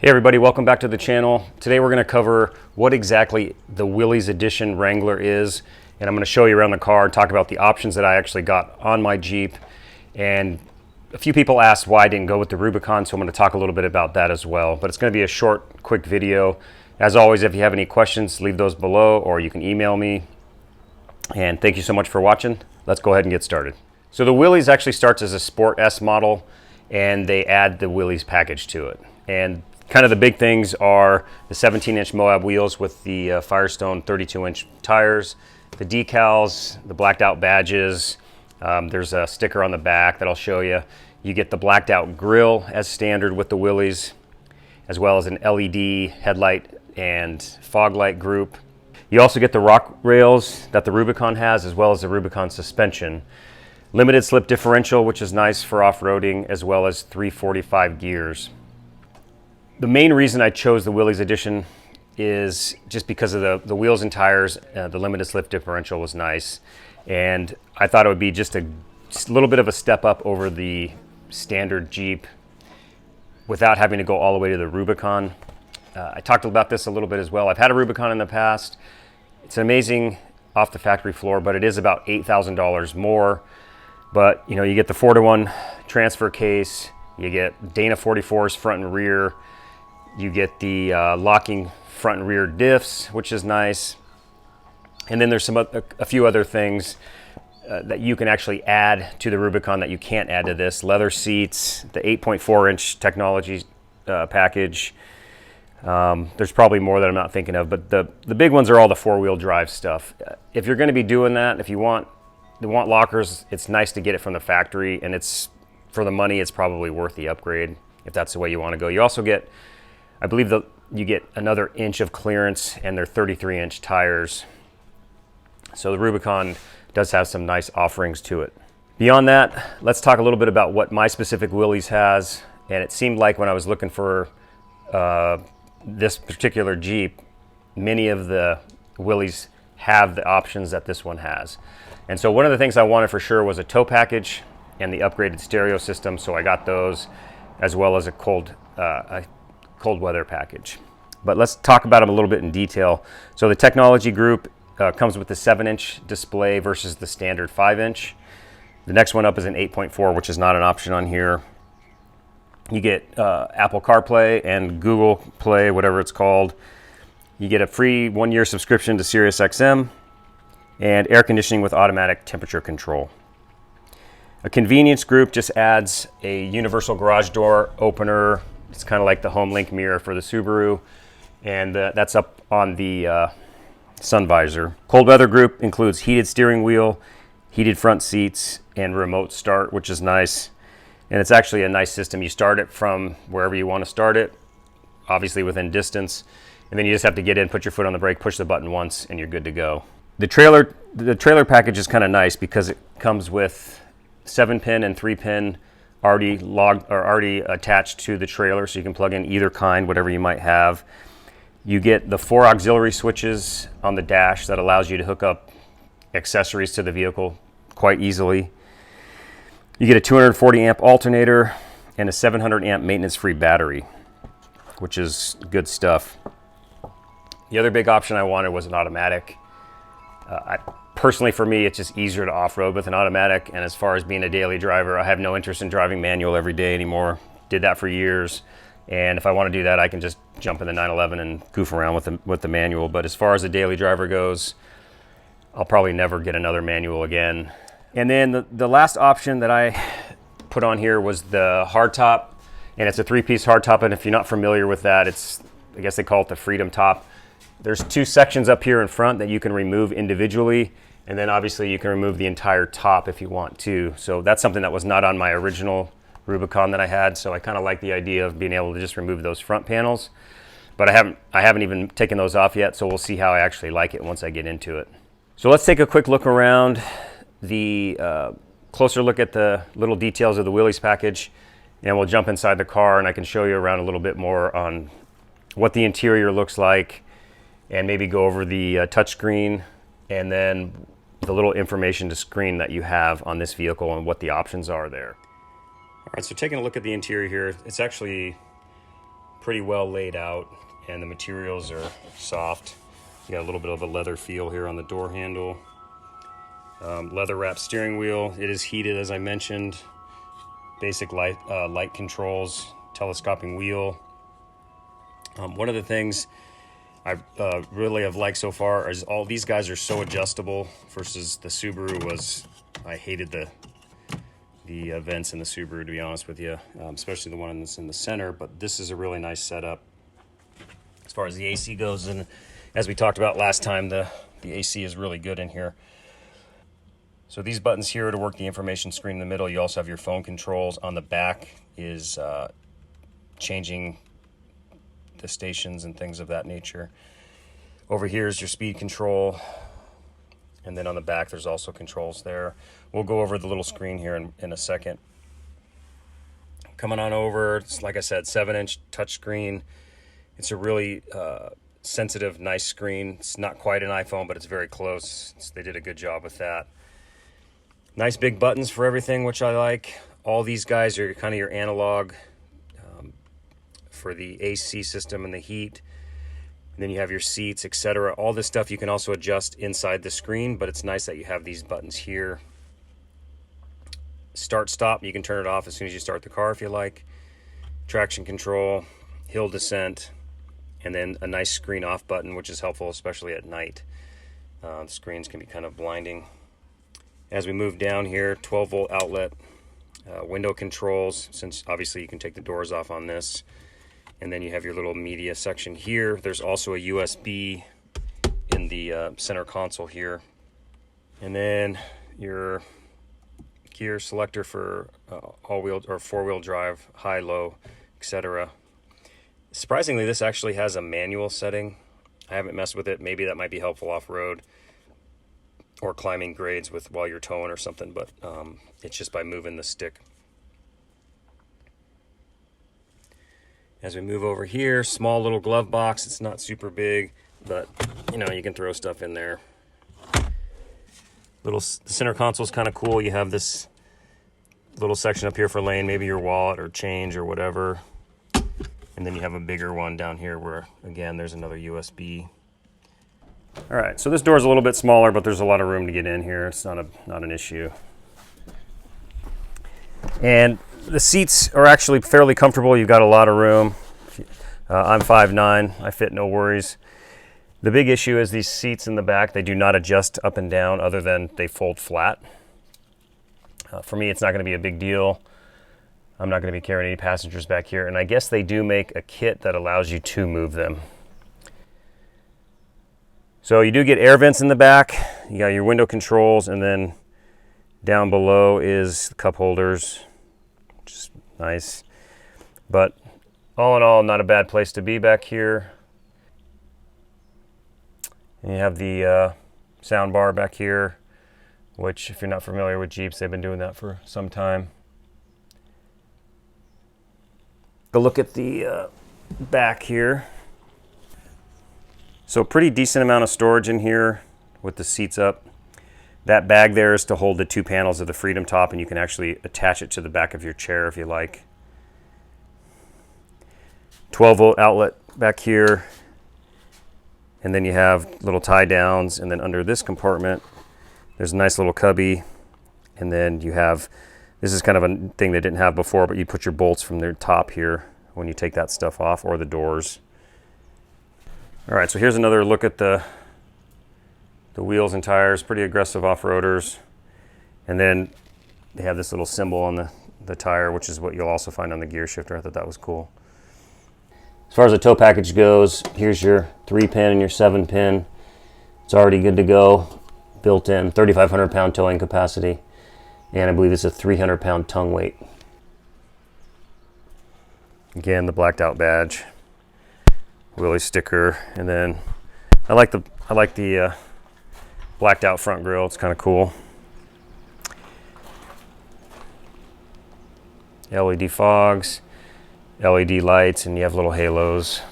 Hey everybody, welcome back to the channel. Today we're going to cover what exactly the Willys Edition Wrangler is, and I'm going to show you around the car and talk about the options that I actually got on my Jeep. And a few people asked why I didn't go with the Rubicon, so I'm going to talk a little bit about that as well. But it's going to be a short, quick video. As always, if you have any questions, leave those below or you can email me. And thank you so much for watching. Let's go ahead and get started. So the Willys actually starts as a Sport S model, and they add the Willys package to it. And kind of the big things are the 17-inch Moab wheels with the Firestone 32-inch tires, the decals, the blacked out badges. There's a sticker on the back that I'll show you. You get the blacked out grille as standard with the Willys, as well as an LED headlight and fog light group. You also get the rock rails that the Rubicon has, as well as the Rubicon suspension. Limited slip differential, which is nice for off-roading, as well as 345 gears. The main reason I chose the Willys Edition is just because of the wheels and tires. The limited slip differential was nice, and I thought it would be just a little bit of a step up over the standard Jeep without having to go all the way to the Rubicon. I talked about this a little bit as well. I've had a Rubicon in the past. It's amazing off the factory floor, but it is about $8,000 more. But you know, you get the 4-to-1 transfer case, you get Dana 44s front and rear. You get the locking front and rear diffs, which is nice. And then there's a few other things that you can actually add to the Rubicon that you can't add to this. Leather seats, the 8.4-inch technology package. There's probably more that I'm not thinking of, but the big ones are all the four-wheel drive stuff. If you're going to be doing that, if you want lockers, it's nice to get it from the factory, and it's for the money, it's probably worth the upgrade if that's the way you want to go. You also get, I believe you get another inch of clearance, and they're 33-inch tires. So the Rubicon does have some nice offerings to it. Beyond that, let's talk a little bit about what my specific Willys has. And it seemed like when I was looking for this particular Jeep, many of the Willys have the options that this one has. And so one of the things I wanted for sure was a tow package and the upgraded stereo system. So I got those, as well as a cold weather package. But let's talk about them a little bit in detail. So the technology group comes with the 7-inch display versus the standard 5-inch. The next one up is an 8.4, which is not an option on here. You get Apple Carplay and Google Play, whatever it's called. You get a free 1-year subscription to SiriusXM and air conditioning with automatic temperature control. A convenience group just adds a universal garage door opener. It's kind of like the Home Link mirror for the Subaru, and that's up on the sun visor. Cold weather group includes heated steering wheel, heated front seats, and remote start, which is nice. And it's actually a nice system. You start it from wherever you want to start it, obviously within distance, and then you just have to get in, put your foot on the brake, push the button once, and you're good to go. The trailer package is kind of nice because it comes with 7-pin and 3-pin already attached to the trailer, so you can plug in either kind, whatever you might have. You get the 4 auxiliary switches on the dash that allows you to hook up accessories to the vehicle quite easily. You get a 240 amp alternator and a 700 amp maintenance-free battery, which is good stuff. The other big option I wanted was an automatic. Personally, for me, it's just easier to off-road with an automatic, and as far as being a daily driver, I have no interest in driving manual every day anymore. Did that for years, and if I want to do that, I can just jump in the 911 and goof around with the manual. But as far as a daily driver goes, I'll probably never get another manual again. And then the last option that I put on here was the hardtop, and it's a 3-piece hardtop, and if you're not familiar with that, I guess they call it the Freedom Top. There's 2 sections up here in front that you can remove individually, and then obviously you can remove the entire top if you want to. So that's something that was not on my original Rubicon that I had, so I kind of like the idea of being able to just remove those front panels. But I haven't even taken those off yet, so we'll see how I actually like it once I get into it. So let's take a quick look around, closer look at the little details of the Willys package, and we'll jump inside the car and I can show you around a little bit more on what the interior looks like, and maybe go over the touchscreen and then the little information screen that you have on this vehicle and what the options are there. All right, so taking a look at the interior here, it's actually pretty well laid out, and the materials are soft. You got a little bit of a leather feel here on the door handle. Leather wrapped steering wheel. It is heated, as I mentioned. Basic light controls, telescoping wheel. One of the things I really have liked so far is all these guys are so adjustable versus the Subaru was, I hated the vents in the Subaru, to be honest with you, especially the one that's in the center, but this is a really nice setup as far as the AC goes. And as we talked about last time, the AC is really good in here. So these buttons here are to work the information screen in the middle. You also have your phone controls. On the back is changing the stations and things of that nature. Over here is your speed control. And then on the back, there's also controls there. We'll go over the little screen here in a second. Coming on over, it's like I said, 7-inch touchscreen. It's a really sensitive, nice screen. It's not quite an iPhone, but it's very close. They did a good job with that. Nice big buttons for everything, which I like. All these guys are kind of your analog for the AC system and the heat. And then you have your seats, etc. All this stuff you can also adjust inside the screen, but it's nice that you have these buttons here. Start, stop, you can turn it off as soon as you start the car if you like. Traction control, hill descent, and then a nice screen off button, which is helpful, especially at night. The screens can be kind of blinding. As we move down here, 12-volt outlet, window controls, since obviously you can take the doors off on this. And then you have your little media section here. There's also a USB in the center console here. And then your gear selector for all-wheel or four-wheel drive, high, low, etc. Surprisingly, this actually has a manual setting. I haven't messed with it. Maybe that might be helpful off-road or climbing grades while you're towing or something, but it's just by moving the stick. As we move over here, small little glove box. It's not super big, but you know, you can throw stuff in there. The center console is kind of cool. You have this little section up here for laying maybe your wallet or change or whatever. And then you have a bigger one down here where, again, there's another USB. All right, so this door is a little bit smaller, but there's a lot of room to get in here. It's not an issue. And the seats are actually fairly comfortable. You've got a lot of room. I'm 5'9", I fit no worries. The big issue is these seats in the back, they do not adjust up and down other than they fold flat. For me, it's not gonna be a big deal. I'm not gonna be carrying any passengers back here, and I guess they do make a kit that allows you to move them. So you do get air vents in the back. You got your window controls, and then down below is the cup holders, which is nice. But all in all, not a bad place to be back here. And you have the sound bar back here, which if you're not familiar with Jeeps, they've been doing that for some time. Go look at the back here. So pretty decent amount of storage in here with the seats up. That bag there is to hold the two panels of the Freedom top, and you can actually attach it to the back of your chair if you like. 12-volt outlet back here. And then you have little tie downs, and then under this compartment, there's a nice little cubby. And then you have, this is kind of a thing they didn't have before, but you put your bolts from their top here when you take that stuff off, or the doors. All right, so here's another look at the wheels and tires, pretty aggressive off-roaders. And then they have this little symbol on the tire, which is what you'll also find on the gear shifter. I thought that was cool. As far as the tow package goes, here's your 3-pin and your 7-pin. It's already good to go, built in, 3,500 pound towing capacity. And I believe it's a 300 pound tongue weight. Again, the blacked out badge, Willys sticker, and then I like the blacked out front grille. It's kind of cool. LED fogs, LED lights, and you have little halos.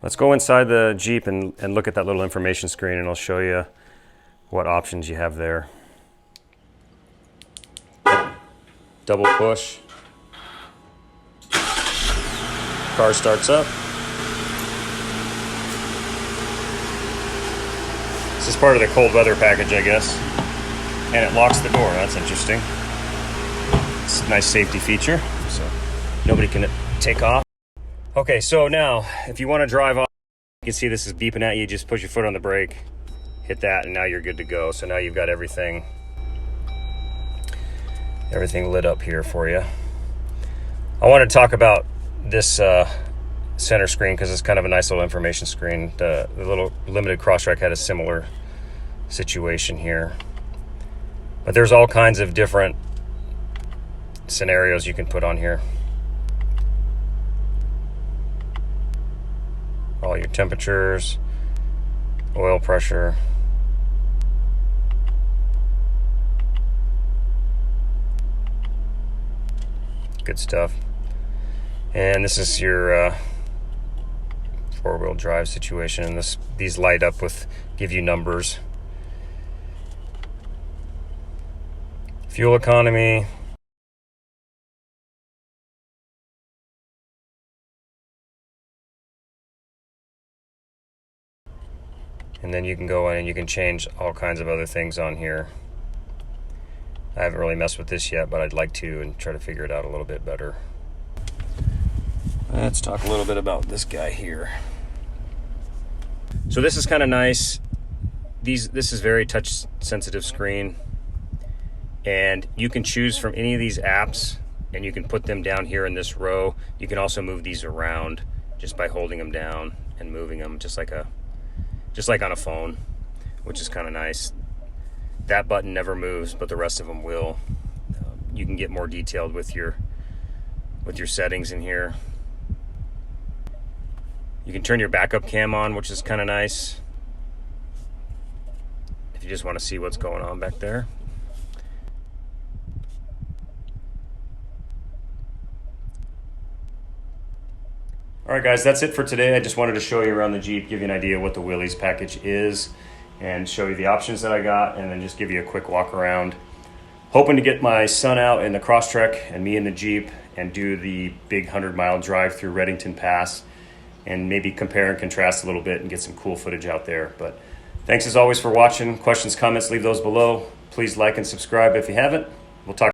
Let's go inside the Jeep and look at that little information screen, and I'll show you what options you have there. Double push. car starts up. This is part of the cold weather package, I guess. And it locks the door. That's interesting. It's a nice safety feature, so nobody can take off. Okay, so now, if you want to drive off, you can see this is beeping at you. Just push your foot on the brake, hit that, and now you're good to go. So now you've got everything lit up here for you. I want to talk about this center screen because it's kind of a nice little information screen. The little limited Crosstrek had a similar situation here. But there's all kinds of different scenarios you can put on here. All your temperatures, oil pressure. Good stuff. And this is your four-wheel drive situation, and these light up with, give you numbers. Fuel economy. And then you can go in and you can change all kinds of other things on here. I haven't really messed with this yet, but I'd like to and try to figure it out a little bit better. Let's talk a little bit about this guy here. So this is kind of nice. This is very touch sensitive screen, and you can choose from any of these apps and you can put them down here in this row. You can also move these around just by holding them down and moving them just like on a phone, which is kind of nice. That button never moves, but the rest of them will. You can get more detailed with your settings in here. You can turn your backup cam on, which is kind of nice if you just want to see what's going on back there. All right, guys, that's it for today. I just wanted to show you around the Jeep, give you an idea of what the Willys package is, and show you the options that I got, and then just give you a quick walk around. Hoping to get my son out in the Crosstrek and me in the Jeep and do the big 100-mile drive through Redington Pass and maybe compare and contrast a little bit and get some cool footage out there. But thanks as always for watching. Questions, comments, leave those below. Please like and subscribe if you haven't. We'll talk